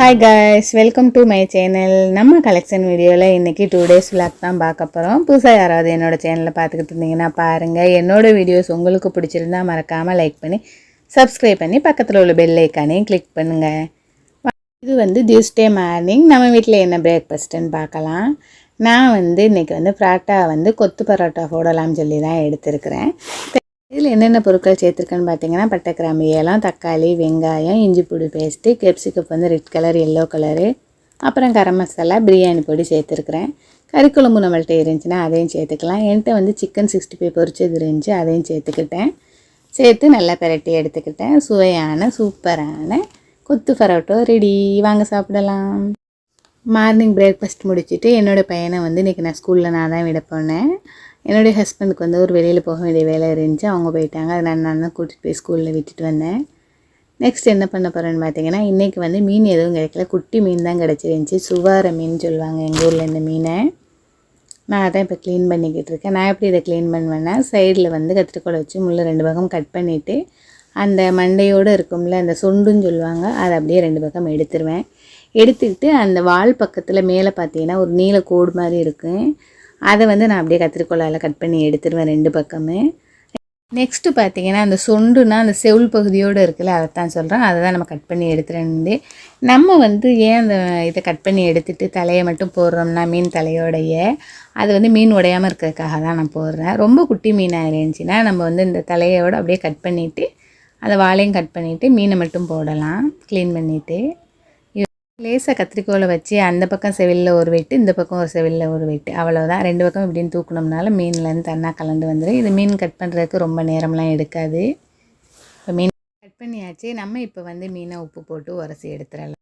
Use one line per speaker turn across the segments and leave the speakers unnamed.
Hi guys, welcome to my channel. நம்ம collection வீடியோவில் இன்றைக்கி 2 days vlog தான் பார்க்க போகிறோம். புதுசாக யாராவது என்னோடய சேனலில் பார்த்துக்கிட்டு இருந்தீங்கன்னா பாருங்கள். என்னோடய வீடியோஸ் உங்களுக்கு பிடிச்சிருந்தால் மறக்காமல் லைக் பண்ணி சப்ஸ்கிரைப் பண்ணி பக்கத்தில் உள்ள பெல் ஐக்கானையும் கிளிக் பண்ணுங்கள். இது வந்து டியூஸ்டே மார்னிங் நம்ம வீட்டில் என்ன பிரேக்ஃபாஸ்ட்டுன்னு பார்க்கலாம். நான் வந்து இன்றைக்கி பரோட்டா கொத்து பரோட்டா போடலாம்னு சொல்லி தான் எடுத்துருக்கிறேன். இதில் என்னென்ன பொருட்கள் சேர்த்துருக்கேன்னு பார்த்தீங்கன்னா, பட்டை, கிராம்பு, ஏலம், தக்காளி, வெங்காயம், இஞ்சி பூண்டு paste, capsicum red colour, yellow colour, அப்புறம் கரம் மசாலா, பிரியாணி பொடி சேர்த்துருக்குறேன். கறிக்குழம்பு நம்மள்ட்ட இருந்துச்சுன்னா அதையும் சேர்த்துக்கலாம். என்கிட்ட சிக்கன் 65 பொரிச்சது இருந்துச்சு, அதையும் சேர்த்துக்கிட்டேன். சேர்த்து நல்லா பிரட்டி எடுத்துக்கிட்டேன். சுவையான சூப்பரான கொத்து பரோட்டா ரெடி. வாங்க சாப்பிடலாம். மார்னிங் பிரேக்ஃபாஸ்ட் முடிச்சுட்டு என்னோடய பையனை இன்றைக்கி நான் ஸ்கூலில் நான் தான் விட போனேன். என்னுடைய ஹஸ்பண்டுக்கு ஒரு வெளியில் போக வேண்டிய வேலை இருந்துச்சு, அவங்க போயிட்டாங்க. அதை நான் தான் கூட்டிகிட்டு போய் ஸ்கூலில் விட்டுட்டு வந்தேன். நெக்ஸ்ட் என்ன பண்ண போகிறேன்னு பார்த்தீங்கன்னா, இன்றைக்கி மீன் எதுவும் கிடைக்கல, குட்டி மீன் தான் கிடச்சிருந்துச்சி. சுவார மீன் சொல்லுவாங்க எங்கள் ஊரில் இந்த மீனை. நான் அதான் இப்போ க்ளீன் பண்ணிக்கிட்டு இருக்கேன். நான் எப்படி இதை க்ளீன் பண்ணுவேன்னா, சைடில் கத்திரிக்கோலை வச்சு முள்ளை 2 பக்கம் கட் பண்ணிவிட்டு, அந்த மண்டையோடு இருக்கும்ல அந்த சொண்டுன்னு சொல்லுவாங்க, அதை அப்படியே 2 பக்கம் எடுத்துருவேன். எடுத்துக்கிட்டு அந்த வால் பக்கத்தில் மேலே பார்த்தீங்கன்னா ஒரு நீல கோடு மாதிரி இருக்கும், அதை நான் அப்படியே கத்திரிக்கோலால் கட் பண்ணி எடுத்துருவேன் 2 பக்கமே. நெக்ஸ்ட்டு பார்த்தீங்கன்னா, அந்த சொண்டுனா அந்த செவுள் பகுதியோடு இருக்குல்ல, அதை தான் சொல்கிறேன். அதை தான் நம்ம கட் பண்ணி எடுத்துகிட்டு நம்ம ஏன் அந்த இதை கட் பண்ணி எடுத்துகிட்டு தலையை மட்டும் போடுறோம்னா, மீன் தலையோடைய அது மீன் உடையாமல் இருக்கிறதுக்காக தான் நான் போடுறேன். ரொம்ப குட்டி மீனாக இருந்துச்சுன்னா நம்ம இந்த தலையோடு அப்படியே கட் பண்ணிவிட்டு அந்த வாழையும் கட் பண்ணிவிட்டு மீனை மட்டும் போடலாம் க்ளீன் பண்ணிவிட்டு. லேசாக கத்திரிக்கோலை வச்சு அந்த பக்கம் செவிலில் ஒரு வெட்டு, இந்த பக்கம் ஒரு செவிலில் ஒரு வெட்டு, அவ்வளோதான். 2 பக்கம் இப்படின்னு தூக்கணும்னால மீன்லேருந்து தண்ணா கலந்து வந்துடும். இது மீன் கட் பண்ணுறதுக்கு ரொம்ப நேரம்லாம் எடுக்காது. இப்போ மீன் கட் பண்ணியாச்சு. நம்ம இப்போ மீனை உப்பு போட்டு உரசி எடுத்துடலாம்.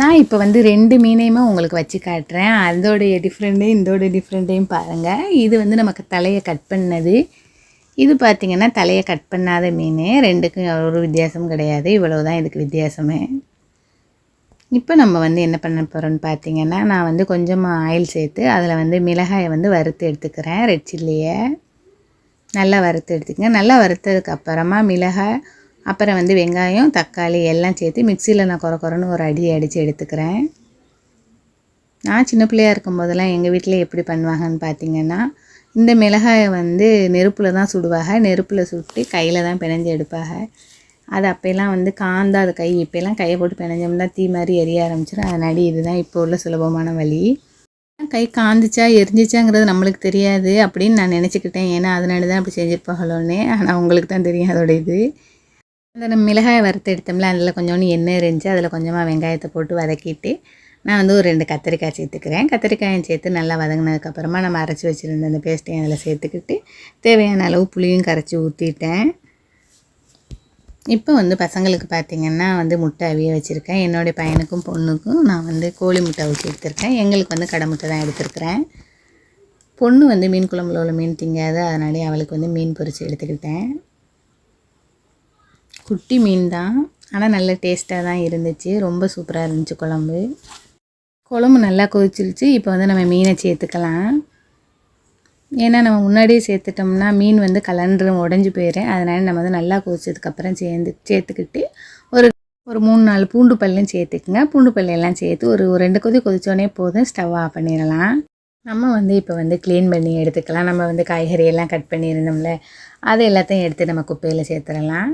நான் இப்போ 2 மீனையுமே உங்களுக்கு வச்சு காட்டுறேன். அதோடைய டிஃப்ரெண்ட்டையும் இதோடைய டிஃப்ரெண்ட்டையும் பாருங்கள். இது நமக்கு தலையை கட் பண்ணது. இது பார்த்திங்கன்னா தலையை கட் பண்ணாத மீன். 2க்கும் ஒரு வித்தியாசம் கிடையாது. இவ்வளவுதான் இதுக்கு வித்தியாசமே. இப்போ நம்ம என்ன பண்ண போகிறோன்னு பார்த்தீங்கன்னா, நான் கொஞ்சமாக ஆயில் சேர்த்து அதில் மிளகாயை வறுத்து எடுத்துக்கிறேன். ரெட் சில்லியை நல்லா வறுத்து எடுத்துக்கங்க. நல்லா வறுத்ததுக்கப்புறமா மிளகாய், அப்புறம் வெங்காயம், தக்காளி எல்லாம் சேர்த்து மிக்சியில் நான் குறன்னு ஒரு அடி அடித்து எடுத்துக்கிறேன். நான் சின்ன பிள்ளையாக இருக்கும்போதெல்லாம் எங்கள் வீட்டில் எப்படி பண்ணுவாங்கன்னு பார்த்தீங்கன்னா, இந்த மிளகாயை நெருப்பில் தான் சுடுவாங்க. நெருப்பில் சுட்டு கையில் தான் பிணைஞ்சு எடுப்பாங்க. அது அப்போலாம் காந்தா அது கை. இப்போலாம் கையை போட்டு பிணைஞ்சோம்னா தீ மாதிரி எரிய ஆரம்பிச்சிடும். அதனால இதுதான் இப்போ உள்ள சுலபமான வழி. கை காந்துச்சா எரிஞ்சிச்சாங்கிறது நம்மளுக்கு தெரியாது அப்படின்னு நான் நினச்சிக்கிட்டேன். ஏன்னா அதனால தான் அப்படி செஞ்சுருப்பாங்களோன்னே. ஆனால் உங்களுக்கு தான் தெரியும் அதோட இது. அந்த நம்ம மிளகாயை வறுத்து எடுத்தோம்ல, அதில் கொஞ்சோண்டு எண்ணெய் இருந்துச்சு. அதில் கொஞ்சமாக வெங்காயத்தை போட்டு வதக்கிட்டு நான் ஒரு 2 கத்திரிக்காய் சேர்த்துக்கிறேன். கத்திரிக்காயும் சேர்த்து நல்லா வதங்கினதுக்கப்புறமா நம்ம அரைச்சி வச்சுருந்த அந்த பேஸ்ட்டையும் அதில் சேர்த்துக்கிட்டு தேவையான அளவு புளியும் கரைச்சி ஊற்றிட்டேன். இப்போ பசங்களுக்கு பார்த்திங்கன்னா முட்டை அவிய வச்சுருக்கேன். என்னுடைய பையனுக்கும் பொண்ணுக்கும் நான் கோழி முட்டை அவிச்சு எடுத்துருக்கேன். எங்களுக்கு கடை முட்டை தான் எடுத்துருக்கிறேன். பொண்ணு மீன் குழம்புல உள்ள மீன் திங்காது, அதனாலே அவளுக்கு மீன் பொரித்து எடுத்துக்கிட்டேன். குட்டி மீன் தான், ஆனால் நல்ல டேஸ்ட்டாக தான் இருந்துச்சு. ரொம்ப சூப்பராக இருந்துச்சு குழம்பு. குழம்பு நல்லா கொதிச்சிருச்சு. இப்போ நம்ம மீனை சேர்த்துக்கலாம். ஏன்னா நம்ம முன்னாடியே சேர்த்துட்டோம்னா மீன் கலண்டு உடஞ்சி போயிடும். அதனால் நம்ம நல்லா கொதிச்சதுக்கப்புறம் சேர்த்துக்கிட்டு ஒரு 3-4 பூண்டு பல்லையும் சேர்த்துக்குங்க. பூண்டு பல்லையெல்லாம் சேர்த்து ஒரு 2 கொதி கொதிச்சோடனே போதும், ஸ்டவ் ஆஃப் பண்ணிடலாம். நம்ம இப்போ க்ளீன் பண்ணி எடுத்துக்கலாம். நம்ம காய்கறியெல்லாம் கட் பண்ணியிருந்தோம்ல, அதை எல்லாத்தையும் எடுத்து நம்ம குப்பையில் சேர்த்துடலாம்.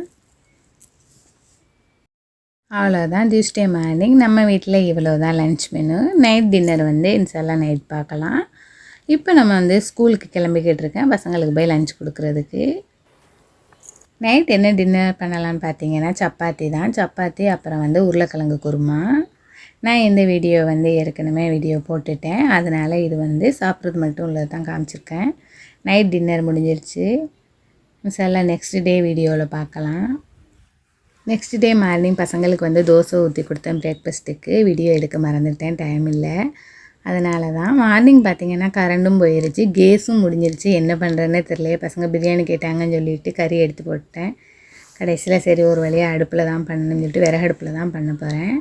அவ்வளோதான். டியூஸ்டே மார்னிங் நம்ம வீட்டில் இவ்வளோ தான் லன்ச் மெனு. நைட் டின்னர் இன்ஷால்லா நைட் பார்க்கலாம். இப்போ நம்ம ஸ்கூலுக்கு கிளம்பிக்கிட்டு இருக்கேன், பசங்களுக்கு போய் லஞ்ச் கொடுக்குறதுக்கு. நைட் என்ன டின்னர் பண்ணலான்னு பார்த்தீங்கன்னா, சப்பாத்தி தான். சப்பாத்தி அப்புறம் உருளைக்கிழங்கு குருமா. நான் இந்த வீடியோ ஏற்கனவே வீடியோ போட்டுட்டேன். அதனால் இது சாப்பிட்றது மட்டும் உள்ளது தான் காமிச்சிருக்கேன். நைட் டின்னர் முடிஞ்சிருச்சு. இன்ஷால்லா நெக்ஸ்ட் டே வீடியோவில் பார்க்கலாம். நெக்ஸ்ட் டே மார்னிங் பசங்களுக்கு தோசை ஊற்றி கொடுத்தேன் பிரேக்ஃபாஸ்ட்டுக்கு. வீடியோ எடுக்க மறந்துட்டேன், டைம் இல்லை. அதனால தான் மார்னிங் பார்த்திங்கன்னா கரண்டும் போயிடுச்சு, கேஸும் முடிஞ்சிருச்சு. என்ன பண்ணுறதுன்னே தெரியலையே. பசங்க பிரியாணி கேட்டாங்கன்னு சொல்லிவிட்டு கறி எடுத்து போட்டேன். கடைசியில் சரி ஒரு வழியாக அடுப்பில் தான் பண்ணணும்னு சொல்லிட்டு விறகு அடுப்பில் தான் பண்ண போகிறேன்.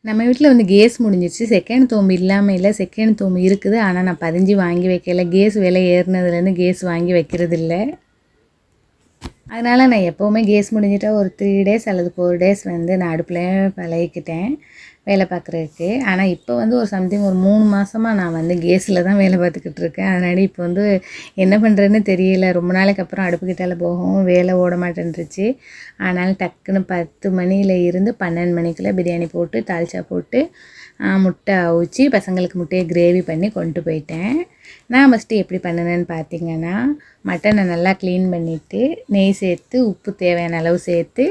நம்ம வீட்டில் கேஸ் முடிஞ்சிருச்சு. செகண்ட் தோம்பு இல்லாமல் இல்லை, செகண்ட் தோம்பு இருக்குது. ஆனால் நான் 15 வாங்கி வைக்கல. கேஸ் விலை ஏறினதுலேருந்து கேஸ் வாங்கி வைக்கிறது இல்லை. அதனால் நான் எப்போவுமே கேஸ் முடிஞ்சிட்டா ஒரு 3 டேஸ் அல்லது 4 டேஸ் வந்து நான் அடுப்புலேயே பழகிக்கிட்டேன் வேலை பார்க்குறதுக்கு. ஆனால் இப்போ வந்து ஒரு சம்திங் ஒரு 3 மாதமாக நான் வந்து கேஸில் தான் வேலை பார்த்துக்கிட்டு இருக்கேன். அதனால இப்போ வந்து என்ன பண்ணுறதுன்னு தெரியல. ரொம்ப நாளைக்கு அப்புறம் அடுப்புக்கிட்டால போகவும் வேலை ஓட மாட்டேன்ருச்சு. அதனால் டக்குன்னு 10 மணியில் இருந்து 12 மணிக்குள்ளே பிரியாணி போட்டு தால்ச்சா போட்டு முட்டை அவிச்சு பசங்களுக்கு முட்டையை கிரேவி பண்ணி கொண்டு போயிட்டேன். நான் ஃபஸ்ட்டு எப்படி பண்ணினேன்னு பார்த்தீங்கன்னா, மட்டனை நல்லா க்ளீன் பண்ணிவிட்டு நெய் சேர்த்து உப்பு தேவையான அளவு சேர்த்து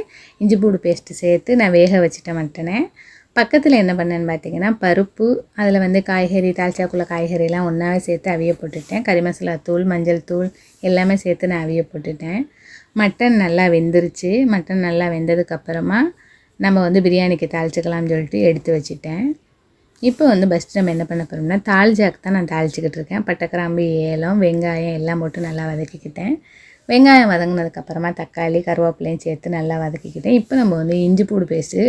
இஞ்சி பூண்டு பேஸ்ட்டு சேர்த்து நான் வேக வச்சுட்டேன் மட்டனை. பக்கத்தில் என்ன பண்ணேன்னு பார்த்தீங்கன்னா, பருப்பு அதில் வந்து காய்கறி தால்ச்சாக்குள்ள காய்கறிலாம் ஒன்றாவே சேர்த்து அவிய போட்டுட்டேன். கறி மசாலா தூள், மஞ்சள் தூள் எல்லாமே சேர்த்து நான் அவிய போட்டுட்டேன். மட்டன் நல்லா வெந்துருச்சு. மட்டன் நல்லா வெந்ததுக்கப்புறமா நம்ம வந்து பிரியாணிக்கு தாளிச்சிக்கலாம்னு சொல்லிட்டு எடுத்து வச்சுட்டேன். இப்போ வந்து ஃபஸ்ட்டு நம்ம என்ன பண்ண போகிறோம்னா, தால்ச்சாக்கு தான் நான் தாளிச்சிக்கிட்டு இருக்கேன். பட்டை, கிராம்பு, ஏலம், வெங்காயம் எல்லாம் போட்டு நல்லா வதக்கிக்கிட்டேன். வெங்காயம் வதங்கினதுக்கப்புறமா தக்காளி, கருவேப்பிலையும் சேர்த்து நல்லா வதக்கிக்கிட்டேன். இப்போ நம்ம வந்து இஞ்சி பூண்டு பேஸ்ட்டு,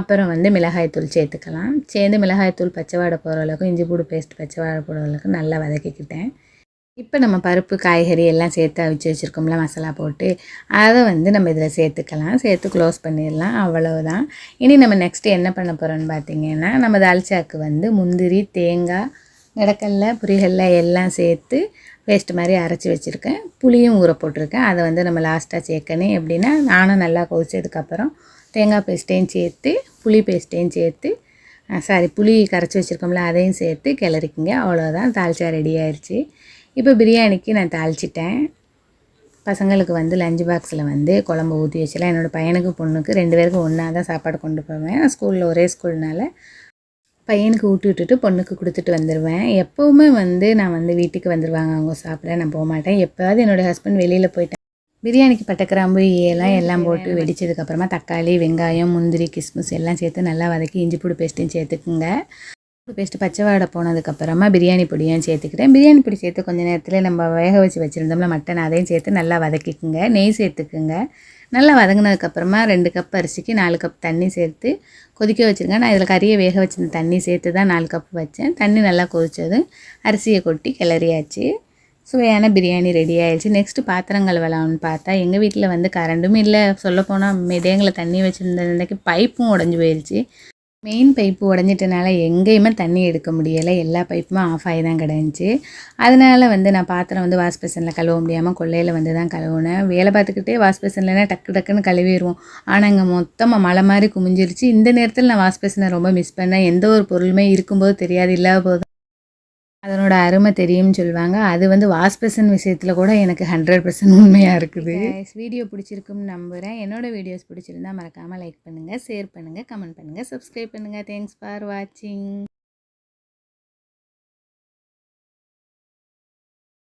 அப்புறம் வந்து மிளகாய்த்தூள் சேர்த்துக்கலாம். சேர்ந்து மிளகாய்த்தூள் பச்சை வாடை போகிற அளவுக்கு, இஞ்சி பூண்டு பேஸ்ட் பச்சை வாடை போகிற அளவுக்கு நல்லா வதக்கிக்கிட்டேன். இப்போ நம்ம பருப்பு, காய்கறி எல்லாம் சேர்த்து அவிச்சு வச்சுருக்கோம்ல மசாலா போட்டு, அதை வந்து நம்ம இதில் சேர்த்துக்கலாம். சேர்த்து க்ளோஸ் பண்ணிடலாம். அவ்வளவுதான். இனி நம்ம நெக்ஸ்ட்டு என்ன பண்ண போகிறோன்னு பார்த்தீங்கன்னா, நம்ம தால்ச்சாக்கு வந்து முந்திரி, தேங்காய், நிலக்கடலை, பொரிகடலை எல்லாம் சேர்த்து பேஸ்ட் மாதிரி அரைச்சி வச்சுருக்கேன். புளியும் ஊற போட்டிருக்கேன். அதை வந்து நம்ம லாஸ்ட்டாக சேர்க்கணும். எப்படின்னா, நானும் நல்லா கொதிச்சதுக்கப்புறம் தேங்காய் பேஸ்ட்டையும் சேர்த்து புளி பேஸ்ட்டையும் சேர்த்து புளி கரைச்சி வச்சுருக்கோம்ல அதையும் சேர்த்து கிளறிக்குங்க. அவ்வளோதான், தால்ச்சா ரெடி ஆயிடுச்சு. இப்போ பிரியாணிக்கு நான் தாளிச்சிட்டேன். பசங்களுக்கு வந்து லஞ்ச் பாக்ஸில் வந்து குழம்பு ஊற்றி வச்சுலாம். என்னோடய பையனுக்கு பொண்ணுக்கு 2 பேருக்கும் ஒன்றா தான் சாப்பாடு கொண்டு போவேன். நான் ஸ்கூலில் ஒரே ஸ்கூல்னால பையனுக்கு ஊட்டி விட்டுட்டு பொண்ணுக்கு கொடுத்துட்டு வந்துடுவேன். எப்போவுமே வந்து நான் வந்து வீட்டுக்கு வந்துடுவாங்க அவங்க சாப்பிட, நான் போக மாட்டேன். எப்போவாவது என்னோடய ஹஸ்பண்ட் வெளியில் போயிட்டேன். பிரியாணிக்கு பட்டை, கிராம்பு, ஏலம் எல்லாம் போட்டு வெடித்ததுக்கப்புறமா தக்காளி, வெங்காயம், முந்திரி, கிஸ்மிஸ் எல்லாம் சேர்த்து நல்லா வதக்கி இஞ்சி பூண்டு பேஸ்ட்டையும் சேர்த்துக்குங்க. பேஸ்ட்டு பச்சை வாடை போனதுக்கப்புறமா பிரியாணி பொடியும் சேர்த்துக்கிட்டேன். பிரியாணி பொடி சேர்த்து கொஞ்சம் நேரத்தில் நம்ம வேக வச்சுருந்தோம்ல மட்டன், அதையும் சேர்த்து நல்லா வதக்கிக்குங்க. நெய் சேர்த்துக்குங்க. நல்லா வதங்கினதுக்கப்புறமா 2 கப் அரிசிக்கு 4 கப் தண்ணி சேர்த்து கொதிக்க வச்சுருங்க. நான் இதில் கறியை வேக வச்சிருந்த தண்ணி சேர்த்து தான் 4 கப் வச்சேன். தண்ணி நல்லா கொதித்ததும் அரிசியை கொட்டி கிளறியாச்சு. சுவையான பிரியாணி ரெடி ஆயிடுச்சு. நெக்ஸ்ட்டு பாத்திரங்கள் விளாட்னு பார்த்தா எங்கள் வீட்டில் வந்து கரண்ட்டும் இல்லை. சொல்லப்போனால் மிதயங்களில் தண்ணி வச்சுருந்ததுக்கு பைப்பும் உடஞ்சி போயிடுச்சு. மெயின் பைப்பு உடஞ்சிட்டனால எங்கேயுமே தண்ணி எடுக்க முடியலை. எல்லா பைப்புமே ஆஃப் ஆகி தான் கிடந்துச்சு. அதனால் வந்து நான் பாத்திரம் வந்து வாஷ் பேசனில் கழுவ முடியாமல் கொல்லையில் வந்து தான் கழுவுனேன். வேலை பார்த்துக்கிட்டே வாஷ் பேசன்லனா டக்கு டக்குன்னு கழுவிடுவோம். ஆனால் இங்கே மொத்தமாக மழை மாதிரி குமிஞ்சிருச்சு. இந்த நேரத்தில் நான் வாஷ் பேசனை ரொம்ப மிஸ் பண்ணேன். எந்த ஒரு பொருளுமே இருக்கும்போது தெரியாது, இல்லாத போது அதனோட அருமை தெரியும்னு சொல்லுவாங்க. அது வந்து வாஷ் பேசன் விஷயத்தில் கூட எனக்கு 100% உண்மையாக இருக்குது. வீடியோ பிடிச்சிருக்குன்னு நம்புகிறேன். என்னோடய வீடியோஸ் பிடிச்சிருந்தா மறக்காமல் லைக் பண்ணுங்கள், ஷேர் பண்ணுங்கள், கமெண்ட் பண்ணுங்கள், சப்ஸ்கிரைப் பண்ணுங்கள். தேங்க்ஸ் ஃபார் வாட்சிங்.